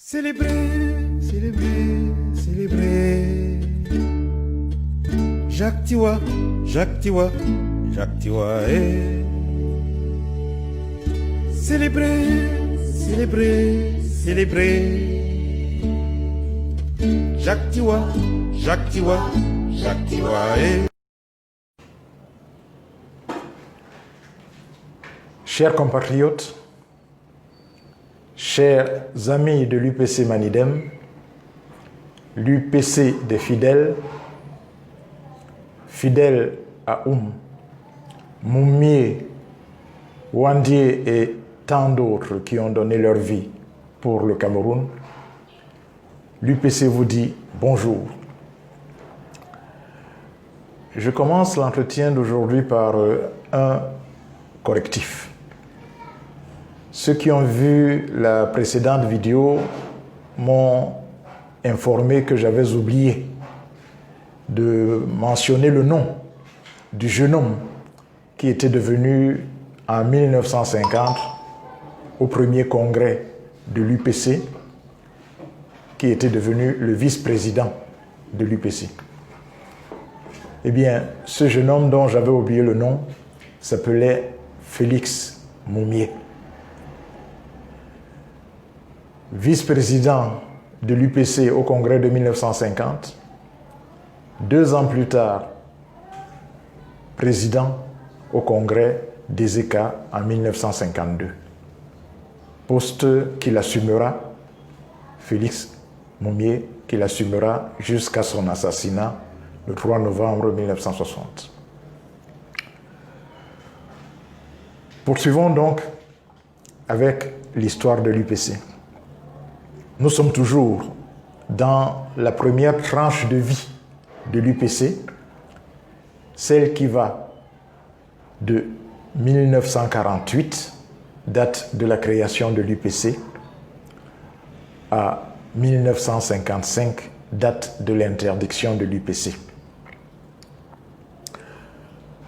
Célébrez, célébrez, célébrez. Jacques Tiwa, Jacques Tiwa, Jacques Tiwa, eh. Célébrez, célébrez, célébrez. Jacques Tiwa, Jacques Tiwa, Jacques Tiwa, eh. Chers compatriotes, chers amis de l'UPC Manidem, l'UPC des fidèles, fidèles à Moumié, Wandié et tant d'autres qui ont donné leur vie pour le Cameroun, l'UPC vous dit bonjour. Je commence l'entretien d'aujourd'hui par un correctif. Ceux qui ont vu la précédente vidéo m'ont informé que j'avais oublié de mentionner le nom du jeune homme qui était devenu en 1950 au premier congrès de l'UPC, qui était devenu le vice-président de l'UPC. Eh bien, ce jeune homme dont j'avais oublié le nom s'appelait Félix Moumié. Vice-président de l'UPC au congrès de 1950, 2 ans plus tard, président au congrès des ECA en 1952. Poste qu'il assumera, Félix Moumié, qu'il assumera jusqu'à son assassinat le 3 novembre 1960. Poursuivons donc avec l'histoire de l'UPC. Nous sommes toujours dans la première tranche de vie de l'UPC, celle qui va de 1948, date de la création de l'UPC, à 1955, date de l'interdiction de l'UPC.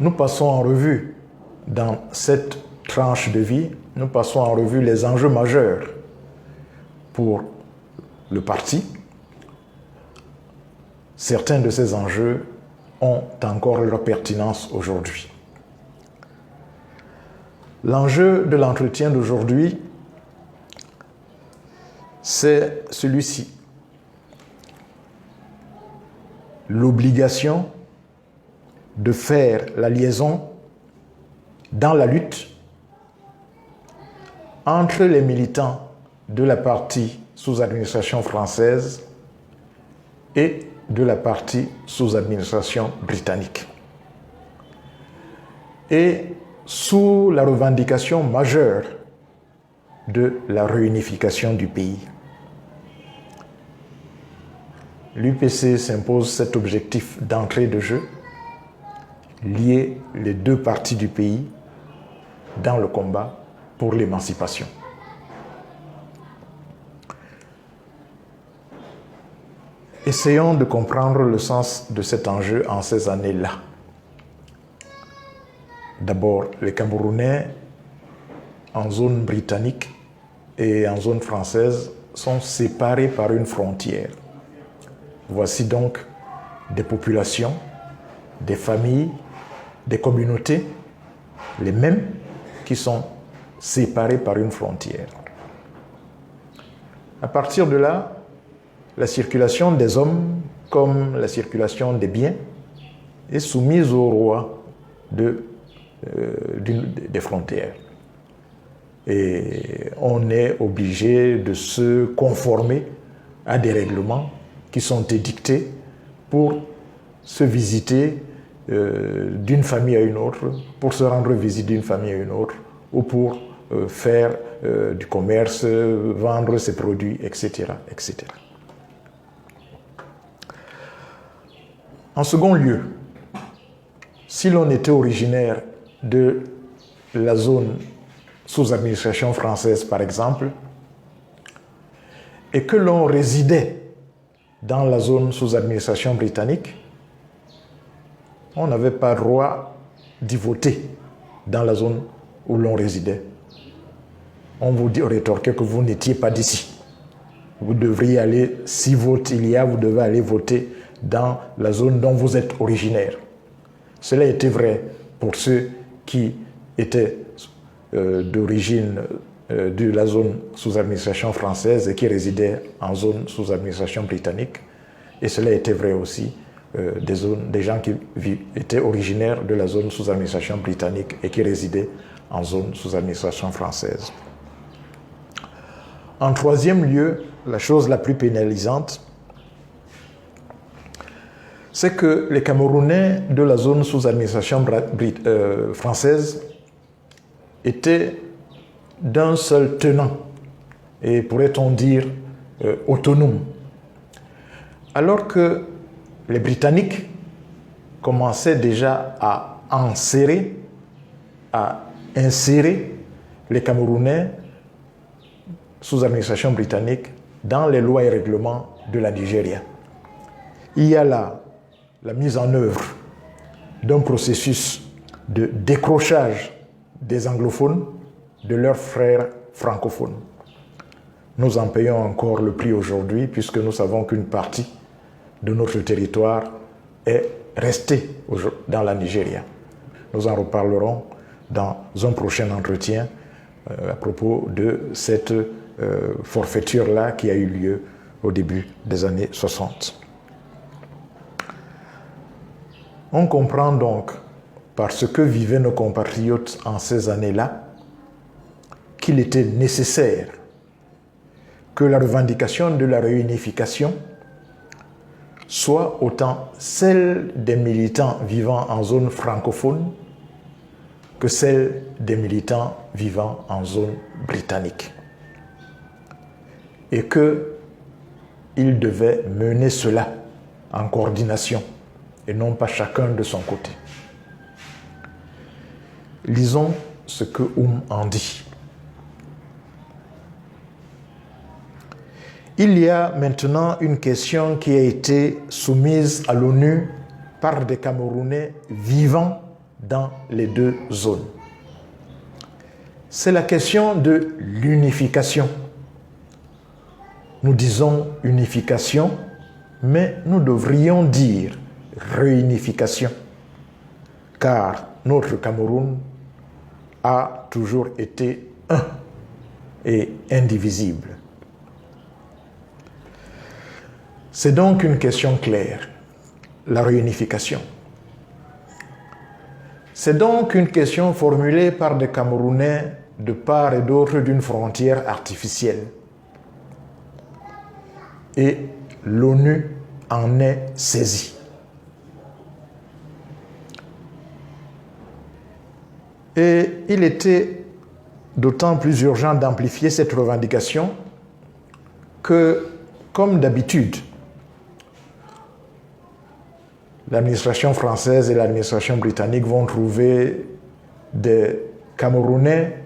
Nous passons en revue, dans cette tranche de vie, nous passons en revue les enjeux majeurs pour le parti. Certains de ces enjeux ont encore leur pertinence aujourd'hui. L'enjeu de l'entretien d'aujourd'hui, c'est celui-ci. L'obligation de faire la liaison dans la lutte entre les militants de la partie sous administration française et de la partie sous administration britannique. Et sous la revendication majeure de la réunification du pays. L'UPC s'impose cet objectif d'entrée de jeu, lier les 2 parties du pays dans le combat pour l'émancipation. Essayons de comprendre le sens de cet enjeu en ces années-là. D'abord, les Camerounais en zone britannique et en zone française sont séparés par une frontière. Voici donc des populations, des familles, des communautés, les mêmes qui sont séparées par une frontière. À partir de là, la circulation des hommes, comme la circulation des biens, est soumise au roi des frontières. Et on est obligé de se conformer à des règlements qui sont édictés pour se visiter d'une famille à une autre, pour se rendre visite d'une famille à une autre, ou pour faire du commerce, vendre ses produits, etc., etc. En second lieu, si l'on était originaire de la zone sous administration française, par exemple, et que l'on résidait dans la zone sous administration britannique, on n'avait pas droit d'y voter dans la zone où l'on résidait. On vous rétorquait que vous n'étiez pas d'ici. vous devriez aller, si vote il y a, vous devez aller voter dans la zone dont vous êtes originaire. Cela était vrai pour ceux qui étaient d'origine de la zone sous administration française et qui résidaient en zone sous administration britannique. Et cela était vrai aussi des gens qui étaient originaires de la zone sous administration britannique et qui résidaient en zone sous administration française. En troisième lieu, la chose la plus pénalisante, c'est que les Camerounais de la zone sous administration française étaient d'un seul tenant et pourrait-on dire autonome. Alors que les Britanniques commençaient déjà à insérer les Camerounais sous administration britannique dans les lois et règlements de la Nigeria. Il y a là la mise en œuvre d'un processus de décrochage des anglophones de leurs frères francophones. Nous en payons encore le prix aujourd'hui puisque nous savons qu'une partie de notre territoire est restée dans la Nigeria. Nous en reparlerons dans un prochain entretien à propos de cette forfaiture-là qui a eu lieu au début des années 60. On comprend donc, par ce que vivaient nos compatriotes en ces années-là, qu'il était nécessaire que la revendication de la réunification soit autant celle des militants vivant en zone francophone que celle des militants vivant en zone britannique. Et qu'ils devaient mener cela en coordination et non pas chacun de son côté. Lisons ce que en dit. Il y a maintenant une question qui a été soumise à l'ONU par des Camerounais vivant dans les deux zones. C'est la question de l'unification. Nous disons unification, mais nous devrions dire réunification, car notre Cameroun a toujours été un et indivisible. C'est donc une question claire, la réunification. C'est donc une question formulée par des Camerounais de part et d'autre d'une frontière artificielle. Et l'ONU en est saisie. Et il était d'autant plus urgent d'amplifier cette revendication que, comme d'habitude, l'administration française et l'administration britannique vont trouver des Camerounais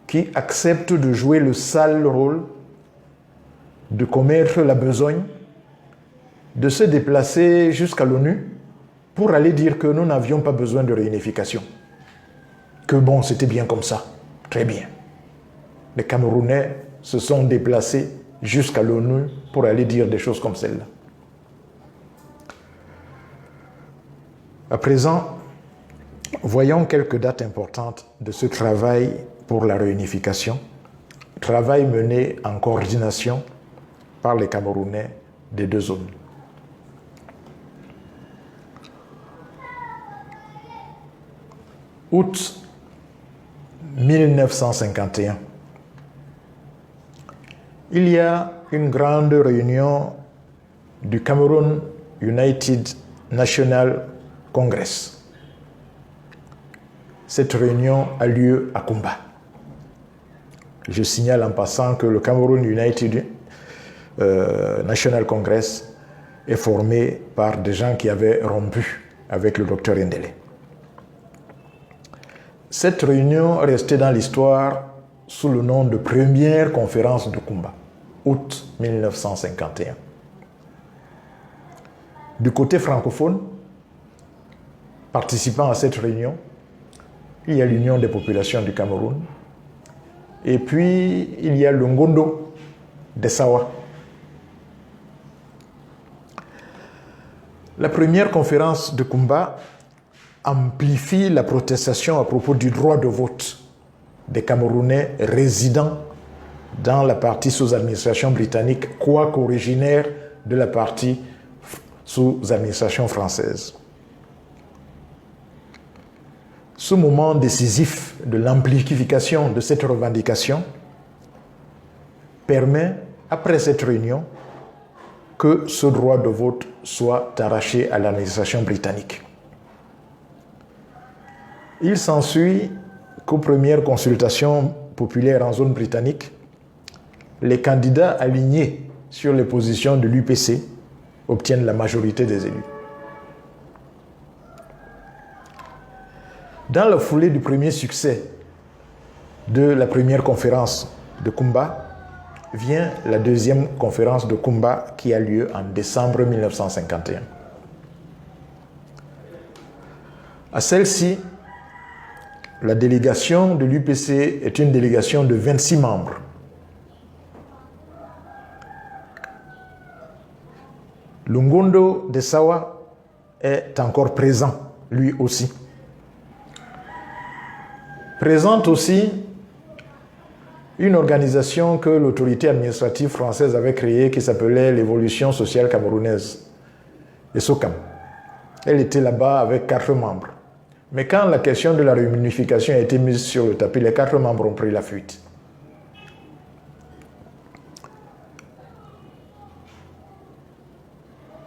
qui acceptent de jouer le sale rôle de commettre la besogne, de se déplacer jusqu'à l'ONU pour aller dire que nous n'avions pas besoin de réunification. Que bon, c'était bien comme ça. Très bien. Les Camerounais se sont déplacés jusqu'à l'ONU pour aller dire des choses comme celle-là. À présent, voyons quelques dates importantes de ce travail pour la réunification, travail mené en coordination par les Camerounais des deux zones. Août 1951. Il y a une grande réunion du Cameroun United National Congress. Cette réunion a lieu à Kumba. Je signale en passant que le Cameroun United National Congress est formé par des gens qui avaient rompu avec le docteur Ndele. Cette réunion est restée dans l'histoire sous le nom de Première conférence de Kumba, août 1951. Du côté francophone, participant à cette réunion, il y a l'Union des populations du Cameroun, et puis il y a le Ngondo, d'Essawa. La première conférence de Kumba amplifie la protestation à propos du droit de vote des Camerounais résidant dans la partie sous administration britannique, quoique originaire de la partie sous administration française. Ce moment décisif de l'amplification de cette revendication permet, après cette réunion, que ce droit de vote soit arraché à l'administration britannique. Il s'ensuit qu'aux premières consultations populaires en zone britannique, les candidats alignés sur les positions de l'UPC obtiennent la majorité des élus. Dans la foulée du premier succès de la première conférence de Kumba, vient la deuxième conférence de Kumba qui a lieu en décembre 1951. À celle-ci, la délégation de l'UPC est une délégation de 26 membres. Lungondo d'Essawa est encore présent, lui aussi. Présente aussi une organisation que l'autorité administrative française avait créée qui s'appelait l'Évolution sociale camerounaise, le SOCAM. Elle était là-bas avec 4 membres. Mais quand la question de la réunification a été mise sur le tapis, les 4 membres ont pris la fuite.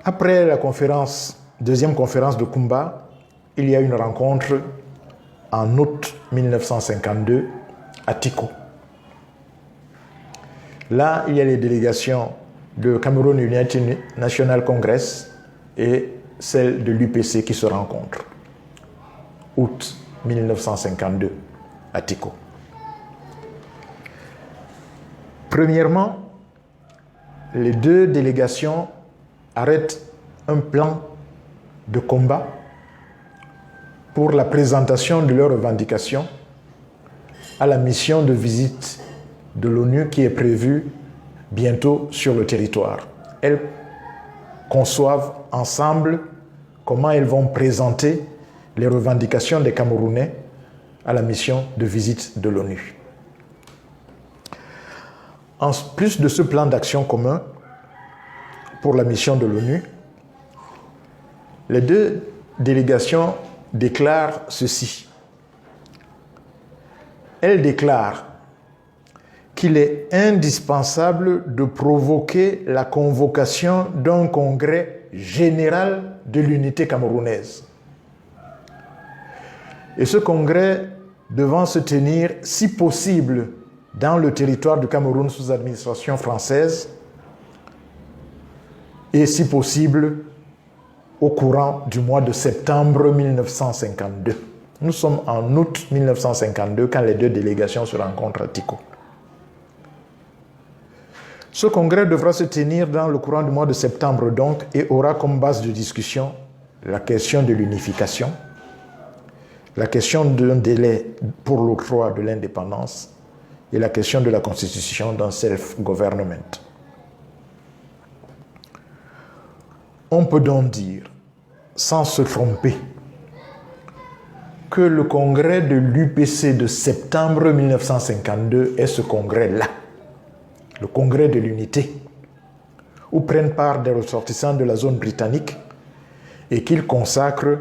Après la deuxième conférence de Kumba, il y a une rencontre en août 1952 à Tiko. Là, il y a les délégations de Cameroun United National Congress et celle de l'UPC qui se rencontrent. Août 1952 à Tiko. Premièrement, les 2 délégations arrêtent un plan de combat pour la présentation de leurs revendications à la mission de visite de l'ONU qui est prévue bientôt sur le territoire. Elles conçoivent ensemble comment elles vont présenter les revendications des Camerounais à la mission de visite de l'ONU. En plus de ce plan d'action commun pour la mission de l'ONU, les 2 délégations déclarent ceci. Elles déclarent qu'il est indispensable de provoquer la convocation d'un congrès général de l'unité camerounaise. Et ce congrès devant se tenir, si possible, dans le territoire du Cameroun sous administration française et si possible au courant du mois de septembre 1952. Nous sommes en août 1952 quand les 2 délégations se rencontrent à Tiko. Ce congrès devra se tenir dans le courant du mois de septembre donc et aura comme base de discussion la question de l'unification, la question d'un délai pour l'octroi de l'indépendance et la question de la constitution d'un self-government. On peut donc dire, sans se tromper, que le congrès de l'UPC de septembre 1952 est ce congrès-là, le congrès de l'unité, où prennent part des ressortissants de la zone britannique et qu'il consacre,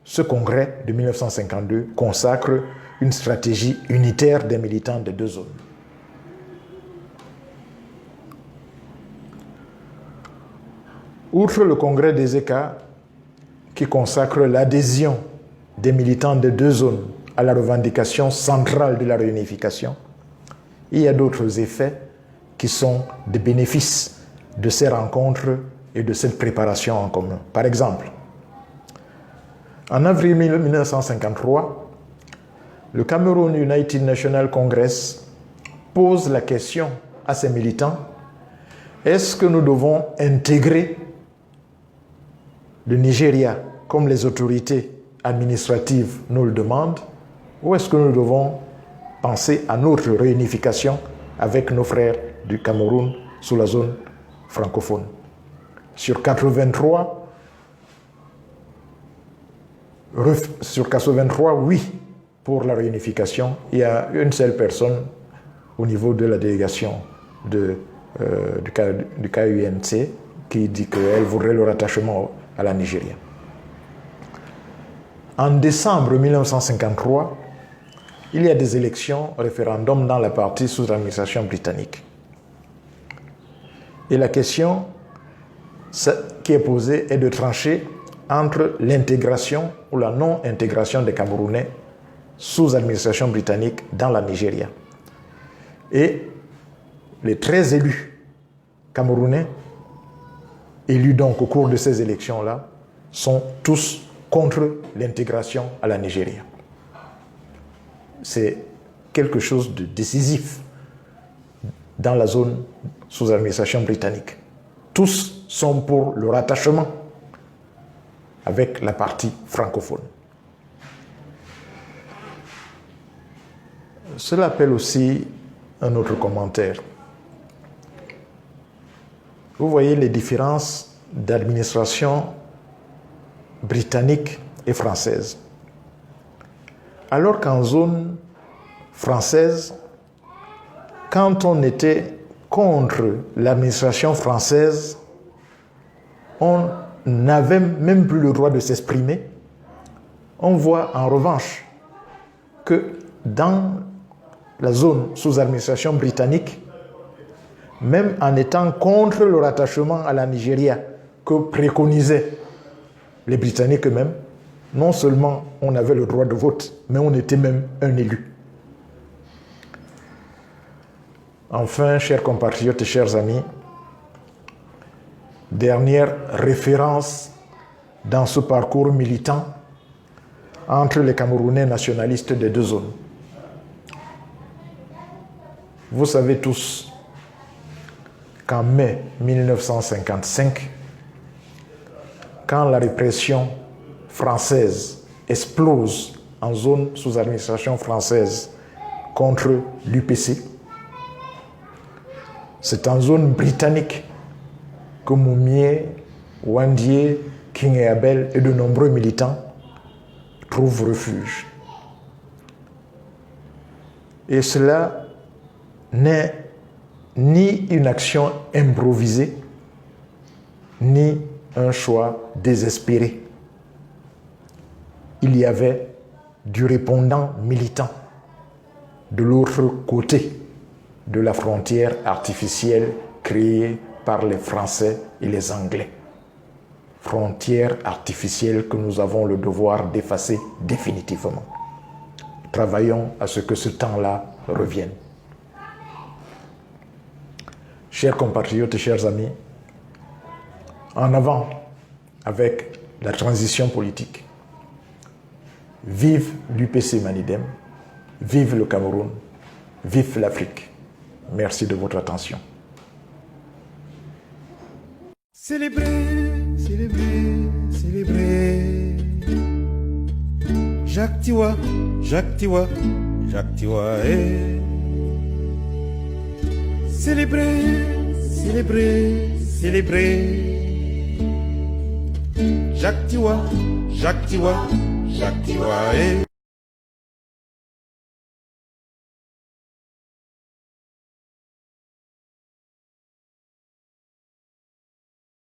ce congrès de 1952 consacre une stratégie unitaire des militants des 2 zones. Outre le congrès des ECA, qui consacre l'adhésion des militants des 2 zones à la revendication centrale de la réunification, il y a d'autres effets qui sont des bénéfices de ces rencontres et de cette préparation en commun. Par exemple, en avril 1953, le Cameroun United National Congress pose la question à ses militants: est-ce que nous devons intégrer le Nigeria comme les autorités administratives nous le demandent, ou est-ce que nous devons penser à notre réunification avec nos frères du Cameroun sous la zone francophone. Sur 83, oui pour la réunification. Il y a une seule personne au niveau de la délégation du KUNC qui dit qu'elle voudrait le rattachement à la Nigeria. En décembre 1953, il y a des élections, référendums dans la partie sous administration britannique. Et la question qui est posée est de trancher entre l'intégration ou la non-intégration des Camerounais sous administration britannique dans la Nigeria. Et les 13 élus camerounais, élus donc au cours de ces élections-là, sont tous contre l'intégration à la Nigeria. C'est quelque chose de décisif dans la zone sous administration britannique. Tous sont pour le rattachement avec la partie francophone. Cela appelle aussi un autre commentaire. Vous voyez les différences d'administration britannique et française. Alors qu'en zone française, quand on était contre l'administration française, on n'avait même plus le droit de s'exprimer. On voit en revanche que dans la zone sous administration britannique, même en étant contre le rattachement à la Nigeria que préconisaient les Britanniques eux-mêmes, non seulement on avait le droit de vote, mais on était même un élu. Enfin, chers compatriotes et chers amis, dernière référence dans ce parcours militant entre les Camerounais nationalistes des deux zones. Vous savez tous qu'en mai 1955, quand la répression française explose en zone sous administration française contre l'UPC, c'est en zone britannique que Moumié, Wandié, King et Abel et de nombreux militants trouvent refuge. Et cela n'est ni une action improvisée, ni un choix désespéré. Il y avait du répondant militant de l'autre côté de la frontière artificielle créée par les Français et les Anglais. Frontière artificielle que nous avons le devoir d'effacer définitivement. Travaillons à ce que ce temps-là revienne. Chers compatriotes et chers amis, en avant avec la transition politique. Vive l'UPC Manidem, vive le Cameroun, vive l'Afrique. Merci de votre attention. Célébrez, célébrez, célébrez. Jacques Tiwa, Jacques Tiwa, Jacques Tiwa. Célébrez, célébrez, célébrez. Jacques Tiwa, Jacques Tiwa, Jacques Tiwa.